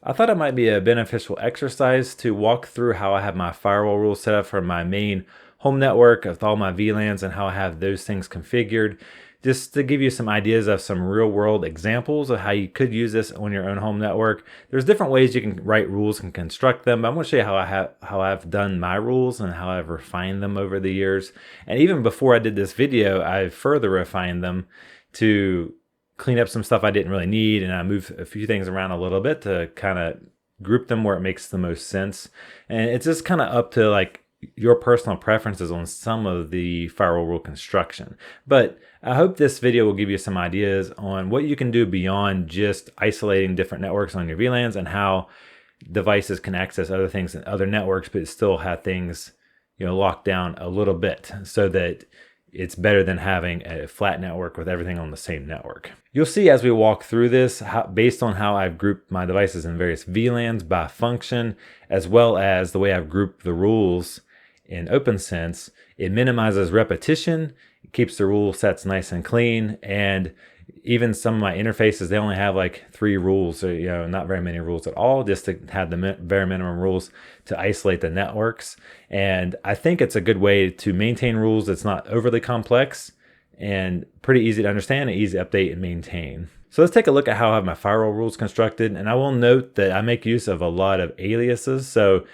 I thought it might be a beneficial exercise to walk through how I have my firewall rules set up for my main home network with all my VLANs and how I have those things configured, just to give you some ideas of some real world examples of how you could use this on your own home network. There's different ways you can write rules and construct them, but I'm going to show you how I've done my rules and how I've refined them over the years. And even before I did this video, I've further refined them to clean up some stuff I didn't really need, and I moved a few things around a little bit to kind of group them where it makes the most sense. And it's just kind of up to like your personal preferences on some of the firewall rule construction. But I hope this video will give you some ideas on what you can do beyond just isolating different networks on your VLANs and how devices can access other things in other networks, but still have things, locked down a little bit so that it's better than having a flat network with everything on the same network. You'll see as we walk through this, based on how I've grouped my devices in various VLANs by function, as well as the way I've grouped the rules in OPNsense, it minimizes repetition, it keeps the rule sets nice and clean, and even some of my interfaces, they only have like 3 rules, so not very many rules at all, just to have the very minimum rules to isolate the networks. And I think it's a good way to maintain rules that's not overly complex and pretty easy to understand and easy to update and maintain. So let's take a look at how I have my firewall rules constructed. And I will note that I make use of a lot of aliases, so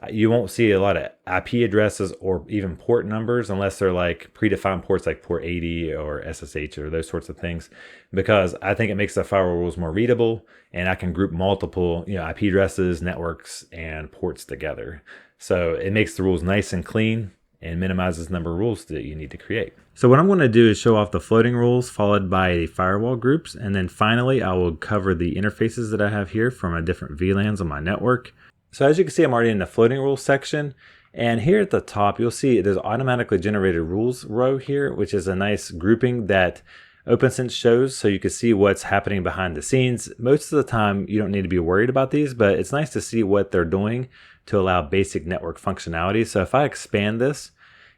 you won't see a lot of IP addresses or even port numbers unless they're like predefined ports like port 80 or SSH or those sorts of things, because I think it makes the firewall rules more readable, and I can group multiple IP addresses, networks, and ports together. So it makes the rules nice and clean and minimizes the number of rules that you need to create. So what I'm going to do is show off the floating rules followed by the firewall groups, and then finally I will cover the interfaces that I have here from my different VLANs on my network. So as you can see, I'm already in the floating rules section, and here at the top you'll see there's automatically generated rules row here, which is a nice grouping that OPNsense shows so you can see what's happening behind the scenes. Most of the time you don't need to be worried about these, but it's nice to see what they're doing to allow basic network functionality. So if I expand this,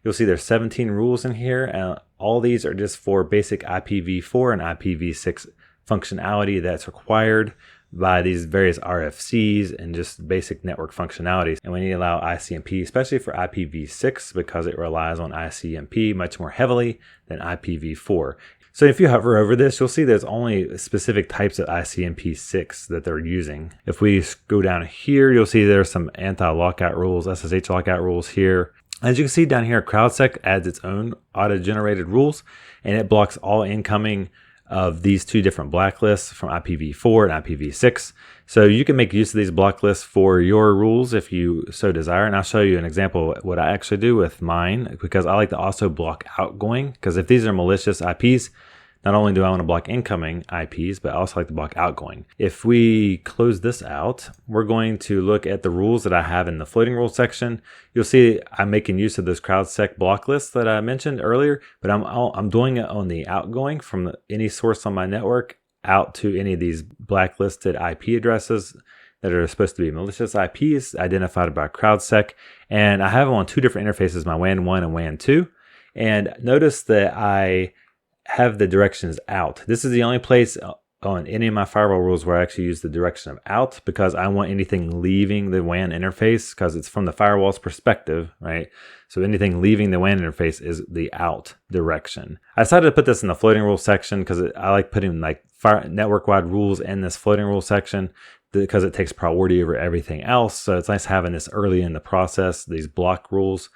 you'll see there's 17 rules in here, and all these are just for basic IPv4 and IPv6 functionality that's required by these various RFCs and just basic network functionalities. And we need to allow ICMP, especially for IPv6, because it relies on ICMP much more heavily than IPv4. So if you hover over this, you'll see there's only specific types of ICMP6 that they're using. If we go down here, you'll see there's some anti-lockout rules, SSH lockout rules here. As you can see down here, CrowdSec adds its own auto-generated rules, and it blocks all incoming of these 2 different blacklists from IPv4 and IPv6. So you can make use of these block lists for your rules if you so desire. And I'll show you an example of what I actually do with mine, because I like to also block outgoing, because if these are malicious IPs, not only do I want to block incoming IPs, but I also like to block outgoing. If we close this out, we're going to look at the rules that I have in the floating rules section. You'll see I'm making use of those CrowdSec block lists that I mentioned earlier, but I'm doing it on the outgoing from any source on my network out to any of these blacklisted IP addresses that are supposed to be malicious IPs identified by CrowdSec. And I have them on 2 different interfaces, my WAN 1 and WAN 2. And notice that I have the directions out. This is the only place on any of my firewall rules where I actually use the direction of out, because I want anything leaving the WAN interface, because it's from the firewall's perspective, right? So anything leaving the WAN interface is the out direction. I decided to put this in the floating rule section because I like putting like network-wide rules in this floating rule section, because it takes priority over everything else. So it's nice having this early in the process, these block rules.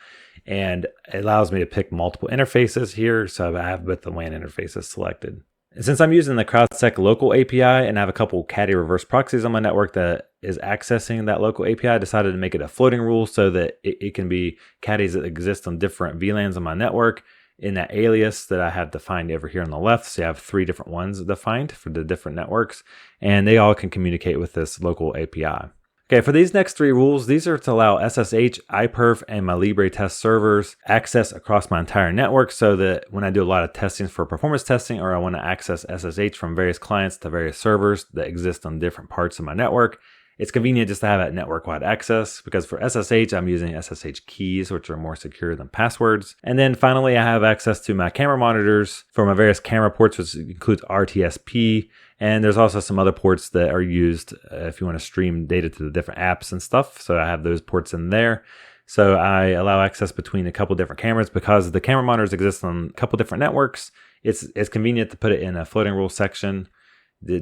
And it allows me to pick multiple interfaces here, so I have both the WAN interfaces selected. And since I'm using the CrowdSec local API and I have a couple caddy reverse proxies on my network that is accessing that local API, I decided to make it a floating rule so that it can be caddies that exist on different VLANs on my network in that alias that I have defined over here on the left. So I have 3 different ones defined for the different networks, and they all can communicate with this local API. Okay, for these next 3 rules, these are to allow SSH, iPerf, and my Libre test servers access across my entire network, so that when I do a lot of testing for performance testing, or I want to access SSH from various clients to various servers that exist on different parts of my network, it's convenient just to have that network-wide access, because for SSH, I'm using SSH keys, which are more secure than passwords. And then finally, I have access to my camera monitors for my various camera ports, which includes RTSP And there's also some other ports that are used if you want to stream data to the different apps and stuff. So I have those ports in there. So I allow access between a couple different cameras because the camera monitors exist on a couple different networks. It's convenient to put it in a floating rule section,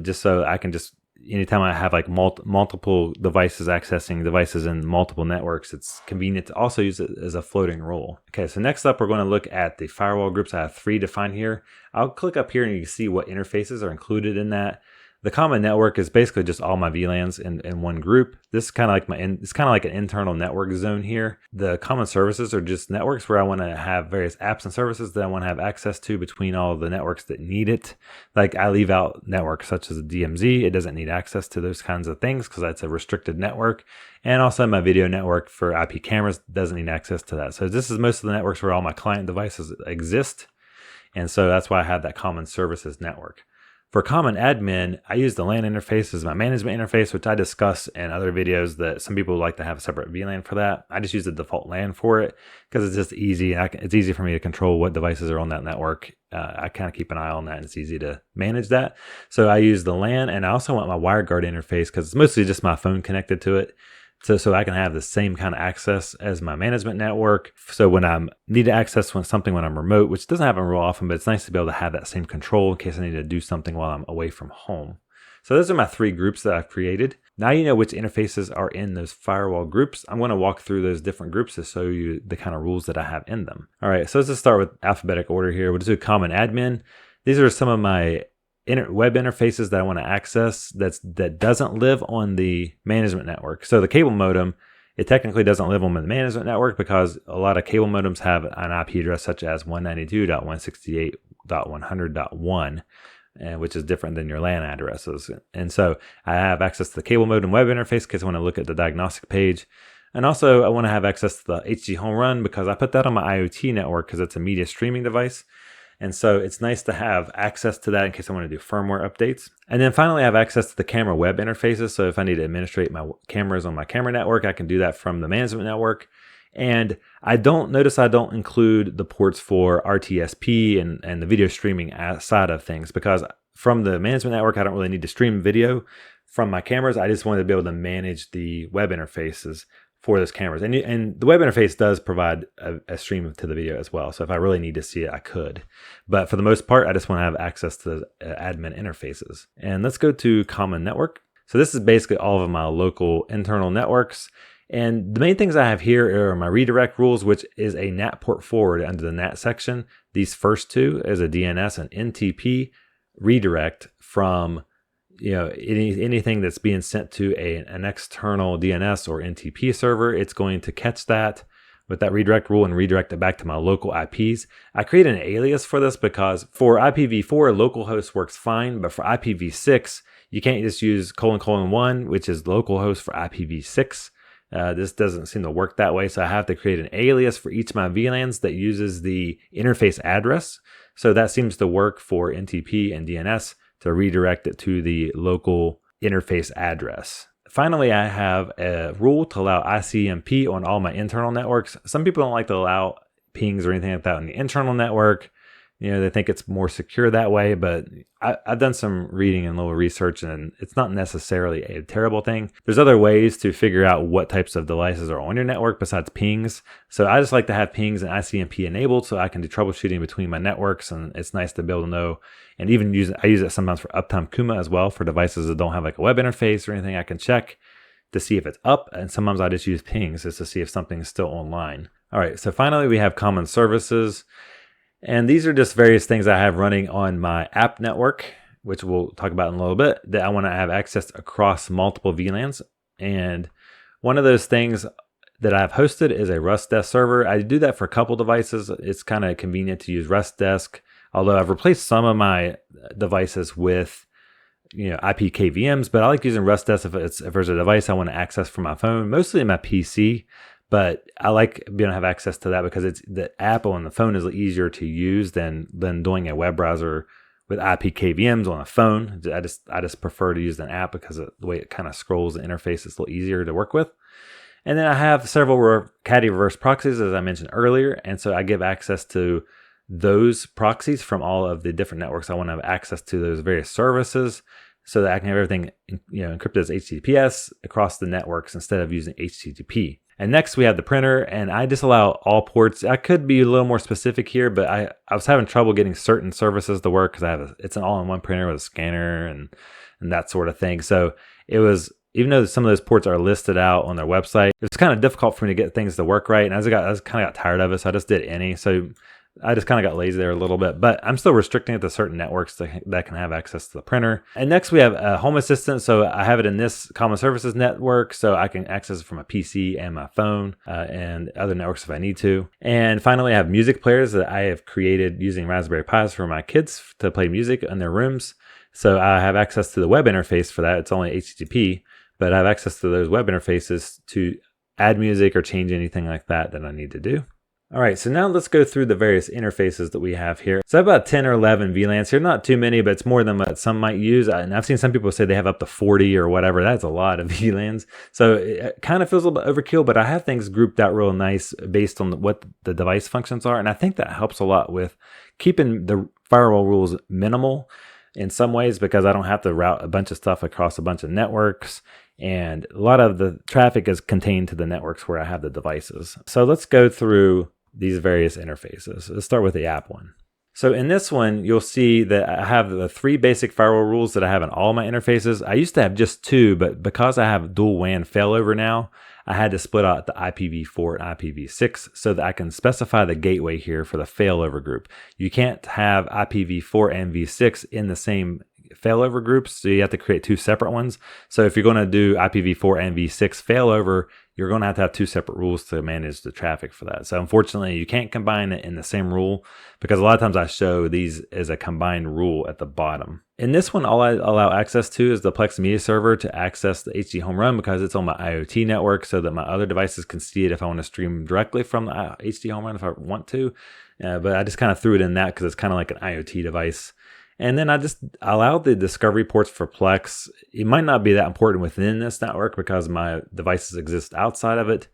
just so I can just, anytime I have like multiple devices accessing devices in multiple networks, it's convenient to also use it as a floating rule. Okay, so next up, we're going to look at the firewall groups. I have 3 defined here. I'll click up here and you can see what interfaces are included in that. The common network is basically just all my VLANs in one group. This is kind of like it's kind of like an internal network zone here. The common services are just networks where I want to have various apps and services that I want to have access to between all of the networks that need it. Like I leave out networks such as the DMZ. It doesn't need access to those kinds of things because that's a restricted network. And also my video network for IP cameras doesn't need access to that. So this is most of the networks where all my client devices exist. And so that's why I have that common services network. For common admin, I use the LAN interface as my management interface, which I discuss in other videos that some people like to have a separate VLAN for that. I just use the default LAN for it because it's just easy. It's easy for me to control what devices are on that network. I kind of keep an eye on that and it's easy to manage that. So I use the LAN, and I also want my WireGuard interface because it's mostly just my phone connected to it. So I can have the same kind of access as my management network. So when I need to access something when I'm remote, which doesn't happen real often, but it's nice to be able to have that same control in case I need to do something while I'm away from home. So those are my 3 groups that I've created. Now you know which interfaces are in those firewall groups. I'm going to walk through those different groups to show you the kind of rules that I have in them. All right, so let's just start with alphabetic order here. We'll just do common admin. These are some of my web interfaces that I want to access that doesn't live on the management network. So the cable modem, it technically doesn't live on the management network because a lot of cable modems have an IP address such as 192.168.100.1, which is different than your LAN addresses. And so I have access to the cable modem web interface in case I want to look at the diagnostic page. And also I want to have access to the HG home run because I put that on my IoT network because it's a media streaming device. And so it's nice to have access to that in case I want to do firmware updates. And then finally, I have access to the camera web interfaces. So if I need to administrate my cameras on my camera network, I can do that from the management network. And I don't include the ports for RTSP and the video streaming side of things because from the management network, I don't really need to stream video from my cameras. I just wanted to be able to manage the web interfaces for those cameras. And the web interface does provide a stream to the video as well. So if I really need to see it, I could. But for the most part, I just want to have access to the admin interfaces. And let's go to common network. So this is basically all of my local internal networks. And the main things I have here are my redirect rules, which is a NAT port forward under the NAT section. These first 2 is a DNS and NTP redirect from anything that's being sent to an external DNS or NTP server. It's going to catch that with that redirect rule and redirect it back to my local IPs. I created an alias for this because for IPv4, localhost works fine, but for IPv6, you can't just use ::1, which is localhost for IPv6. This doesn't seem to work that way, so I have to create an alias for each of my VLANs that uses the interface address. So that seems to work for NTP and DNS to redirect it to the local interface address. Finally, I have a rule to allow ICMP on all my internal networks. Some people don't like to allow pings or anything like that on the internal network. They think it's more secure that way, but I've done some reading and little research, and it's not necessarily a terrible thing. There's other ways to figure out what types of devices are on your network besides pings. So I just like to have pings and ICMP enabled so I can do troubleshooting between my networks, and it's nice to be able to know. And even I use it sometimes for uptime Kuma as well for devices that don't have like a web interface or anything. I can check to see if it's up, and sometimes I just use pings just to see if something is still online. All right, so finally we have common services. And these are just various things I have running on my app network, which we'll talk about in a little bit, that I want to have access across multiple VLANs. And one of those things that I've hosted is a Rust Desk server. I do that for a couple devices. It's kind of convenient to use Rust Desk, although I've replaced some of my devices with IP KVMs, but I like using Rust Desk if there's a device I want to access from my phone, mostly in my PC. But I like being able to have access to that because it's the app on the phone is easier to use than doing a web browser with IP KVMs on a phone. I just prefer to use an app because of the way it kind of scrolls the interface is a little easier to work with. And then I have several caddy reverse proxies, as I mentioned earlier. And so I give access to those proxies from all of the different networks. I want to have access to those various services. so that I can have everything encrypted as HTTPS across the networks instead of using HTTP. And next we have the printer, and I disallow all ports. I could be a little more specific here, but I was having trouble getting certain services to work because it's an all-in-one printer with a scanner and that sort of thing. So it was, even though some of those ports are listed out on their website, it was kind of difficult for me to get things to work right. And I kind of got tired of it, so I just did any. So I just kind of got lazy there a little bit, but I'm still restricting it to certain networks that can have access to the printer. And next we have a Home Assistant. So I have it in this common services network, so I can access it from a PC and my phone and other networks if I need to. And finally, I have music players that I have created using Raspberry Pis for my kids to play music in their rooms. So I have access to the web interface for that. It's only HTTP, but I have access to those web interfaces to add music or change anything like that I need to do. All right, so now let's go through the various interfaces that we have here. So I have about 10 or 11 VLANs here, not too many, but it's more than what some might use. And I've seen some people say they have up to 40 or whatever. That's a lot of VLANs. So it kind of feels a little bit overkill, but I have things grouped out real nice based on what the device functions are. And I think that helps a lot with keeping the firewall rules minimal in some ways, because I don't have to route a bunch of stuff across a bunch of networks. And a lot of the traffic is contained to the networks where I have the devices. So let's go through these various interfaces. Let's start with the app one. So in this one, you'll see that I have the 3 basic firewall rules that I have in all my interfaces. I used to have just 2, but because I have dual WAN failover now, I had to split out the IPv4 and IPv6 so that I can specify the gateway here for the failover group. You can't have IPv4 and v6 in the same failover groups, so you have to create 2 separate ones. So if you're going to do IPv4 and v6 failover, you're going to have 2 separate rules to manage the traffic for that. So unfortunately, you can't combine it in the same rule, because a lot of times I show these as a combined rule at the bottom. In this one, all I allow access to is the Plex Media Server to access the HD Home Run, because it's on my IoT network, so that my other devices can see it if I want to stream directly from the HD Home Run if I want to. But I just kind of threw it in that because it's kind of like an IoT device. And then I just allowed the discovery ports for Plex. It might not be that important within this network because my devices exist outside of it,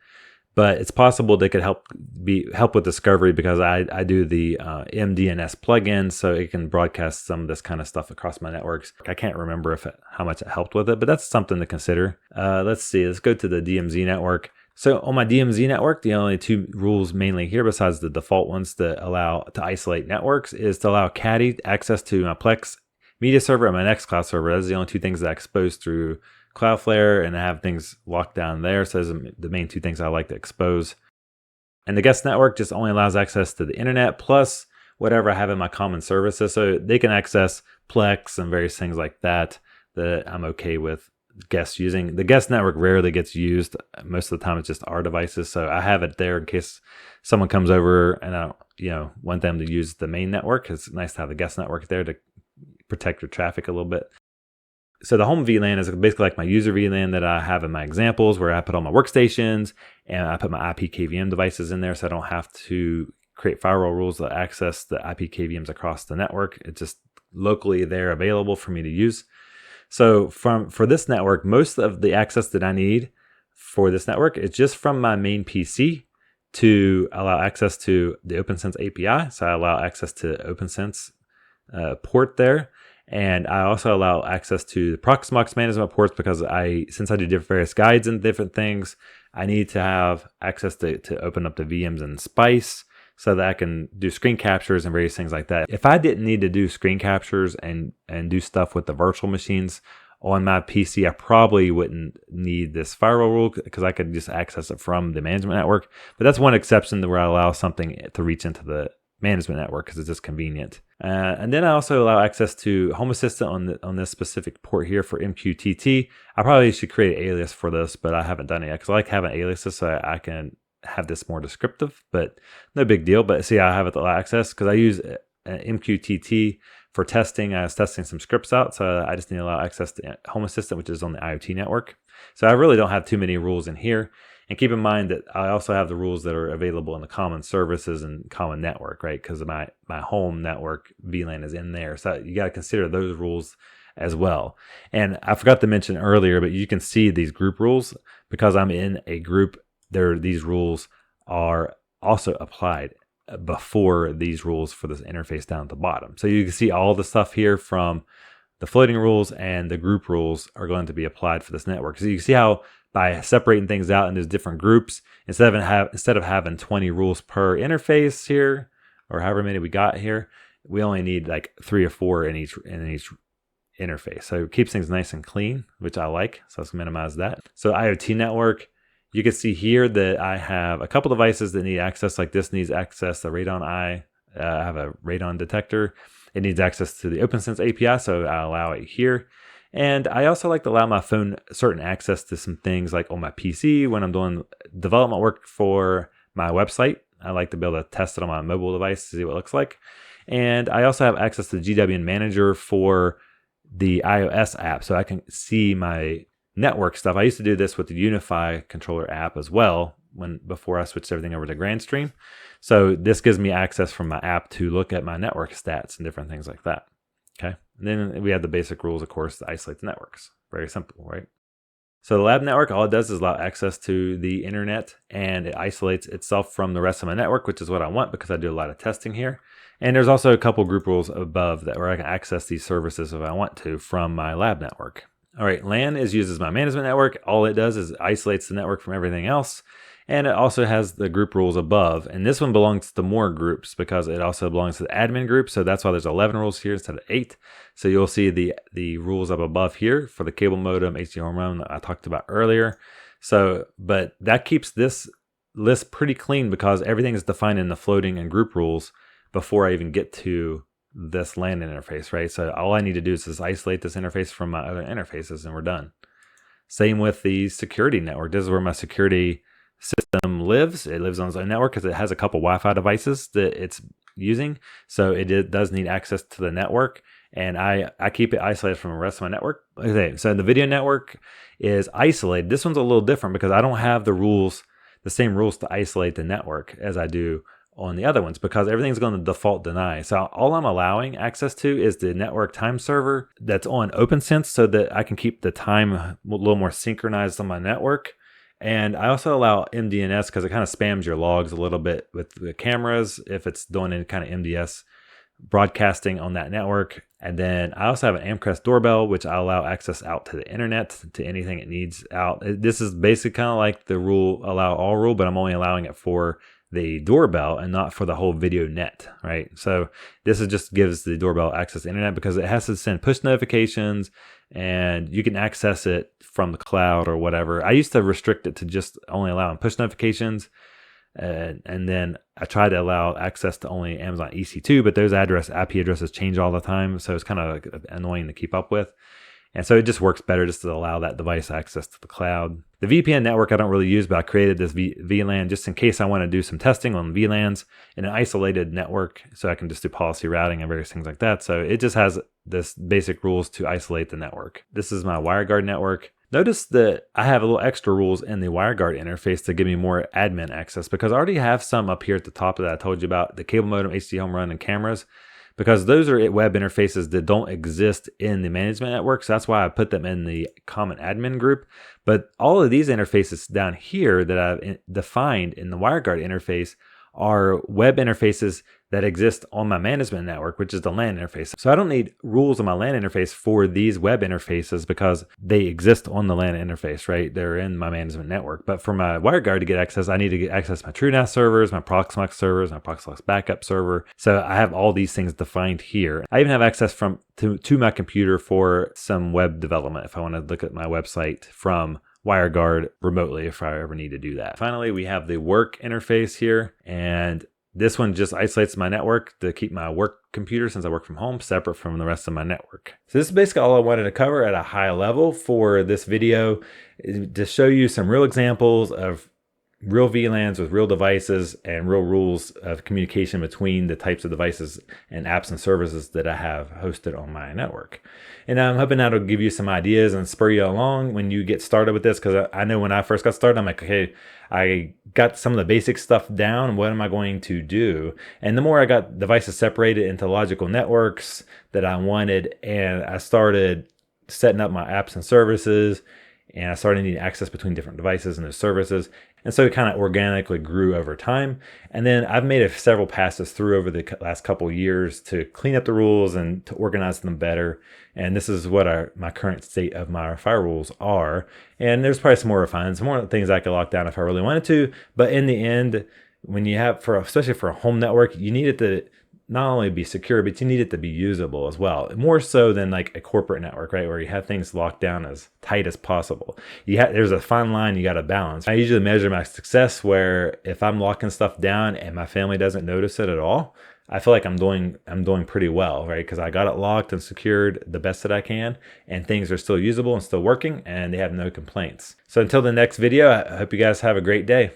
but it's possible they could help with discovery, because I do the MDNS plugin, so it can broadcast some of this kind of stuff across my networks. I can't remember how much it helped with it, but that's something to consider. Let's see. Let's go to the DMZ network. So on my DMZ network, the only 2 rules mainly here, besides the default ones that allow to isolate networks, is to allow Caddy access to my Plex Media Server and my Nextcloud server. Those are the only 2 things that I expose through Cloudflare, and I have things locked down there. So those are the main 2 things I like to expose. And the guest network just only allows access to the internet plus whatever I have in my common services. So they can access Plex and various things like that I'm okay with guests using. The guest network rarely gets used. Most of the time it's just our devices, so I have it there in case someone comes over and I don't want them to use the main network. It's nice to have the guest network there to protect your traffic a little bit. So the home VLAN is basically like my user VLAN that I have in my examples, where I put all my workstations and I put my IP KVM devices in there, so I don't have to create firewall rules that access the IP KVMs across the network. It's just locally there available for me to use. So for this network, most of the access that I need for this network is just from my main PC to allow access to the OPNsense API. So I allow access to OPNsense port there. And I also allow access to the Proxmox management ports, because since I do different various guides and different things, I need to have access to open up the VMs in Spice, so that I can do screen captures and various things like that. If I didn't need to do screen captures and do stuff with the virtual machines on my PC, I probably wouldn't need this firewall rule, because I could just access it from the management network. But that's one exception where I allow something to reach into the management network, because it's just convenient. And then I also allow access to Home Assistant on this specific port here for MQTT. I probably should create an alias for this, but I haven't done it yet, because I like having aliases so I can have this more descriptive, but no big deal. But see, I have it allow access because I use MQTT for testing. I was testing some scripts out, so I just need to allow access to Home Assistant, which is on the IoT network. So I really don't have too many rules in here. And keep in mind that I also have the rules that are available in the common services and common network, right? Because my home network VLAN is in there. So you got to consider those rules as well. And I forgot to mention earlier, but you can see these group rules. Because I'm in a group, these rules are also applied before these rules for this interface down at the bottom. So you can see all the stuff here from the floating rules and the group rules are going to be applied for this network. So you can see how by separating things out into different groups, instead of having 20 rules per interface here, or however many we got here, we only need like 3 or 4 in each interface. So it keeps things nice and clean, which I like. So let's minimize that. So IoT network, you can see here that I have a couple devices that need access. Like this needs access to Radon I. I have a radon detector. It needs access to the OPNsense API, so I allow it here. And I also like to allow my phone certain access to some things like on my PC when I'm doing development work for my website. I like to be able to test it on my mobile device to see what it looks like. And I also have access to the GWN Manager for the iOS app, so I can see my network stuff. I used to do this with the Unify controller app as well before I switched everything over to GrandStream. So this gives me access from my app to look at my network stats and different things like that. Okay. And then we have the basic rules, of course, to isolate the networks. Very simple, right? So the lab network, all it does is allow access to the internet, and it isolates itself from the rest of my network, which is what I want because I do a lot of testing here. And there's also a couple group rules above that where I can access these services if I want to from my lab network. All right, LAN is used as my management network. All it does is isolates the network from everything else. And it also has the group rules above. And this one belongs to more groups because it also belongs to the admin group. So that's why there's 11 rules here instead of 8. So you'll see the rules up above here for the cable modem, HDMI modem that I talked about earlier. So, but that keeps this list pretty clean because everything is defined in the floating and group rules before I even get to this LAN interface, right? So all I need to do is just isolate this interface from my other interfaces and we're done. Same with the security network. This is where my security system lives. It lives on its own network because it has a couple Wi-Fi devices that it's using. So it does need access to the network, and I keep it isolated from the rest of my network. Okay, so the video network is isolated. This one's a little different because I don't have the same rules to isolate the network as I do on the other ones because everything's going to default deny. So all I'm allowing access to is the network time server that's on OPNsense so that I can keep the time a little more synchronized on my network. And I also allow MDNS because it kind of spams your logs a little bit with the cameras if it's doing any kind of MDS broadcasting on that network. And then I also have an Amcrest doorbell, which I allow access out to the internet to anything it needs out. This is basically kind of like the rule, allow all rule, but I'm only allowing it for the doorbell and not for the whole video net, right? So this is just gives the doorbell access to the internet because it has to send push notifications and you can access it from the cloud or whatever. I used to restrict it to just only allowing push notifications. And then I try to allow access to only Amazon EC2, but those IP addresses change all the time. So it's kind of like annoying to keep up with. And so it just works better just to allow that device access to the cloud. The VPN network I don't really use, but I created this VLAN just in case I want to do some testing on VLANs in an isolated network so I can just do policy routing and various things like that. So it just has this basic rules to isolate the network. This is my WireGuard network. Notice that I have a little extra rules in the WireGuard interface to give me more admin access because I already have some up here at the top that I told you about, the cable modem, HD home run, and cameras. Because those are web interfaces that don't exist in the management network. So that's why I put them in the common admin group. But all of these interfaces down here that I've defined in the WireGuard interface are web interfaces that exist on my management network, which is the LAN interface. So I don't need rules on my LAN interface for these web interfaces because they exist on the LAN interface, right? They're in my management network. But for my WireGuard to get access, I need to get access to my TrueNAS servers, my Proxmox servers, my Proxmox backup server. So I have all these things defined here. I even have access to my computer for some web development if I want to look at my website from WireGuard remotely if I ever need to do that. Finally, we have the work interface here, and this one just isolates my network to keep my work computer, since I work from home, separate from the rest of my network. So this is basically all I wanted to cover at a high level for this video, to show you some real examples of real VLANs with real devices and real rules of communication between the types of devices and apps and services that I have hosted on my network. And I'm hoping that'll give you some ideas and spur you along when you get started with this, because I know when I first got started, I'm like, okay, I got some of the basic stuff down. What am I going to do? And the more I got devices separated into logical networks that I wanted, and I started setting up my apps and services and I started needing access between different devices and those services. And so it kind of organically grew over time. And then I've made several passes through over the last couple of years to clean up the rules and to organize them better. And this is what my current state of my firewalls are. And there's probably some more refinements, some more things I could lock down if I really wanted to. But in the end, when you have, especially for a home network, you need it to not only be secure, but you need it to be usable as well. More so than like a corporate network, right? Where you have things locked down as tight as possible. There's a fine line you got to balance. I usually measure my success where if I'm locking stuff down and my family doesn't notice it at all, I feel like I'm doing pretty well, right? Because I got it locked and secured the best that I can, and things are still usable and still working, and they have no complaints. So until the next video, I hope you guys have a great day.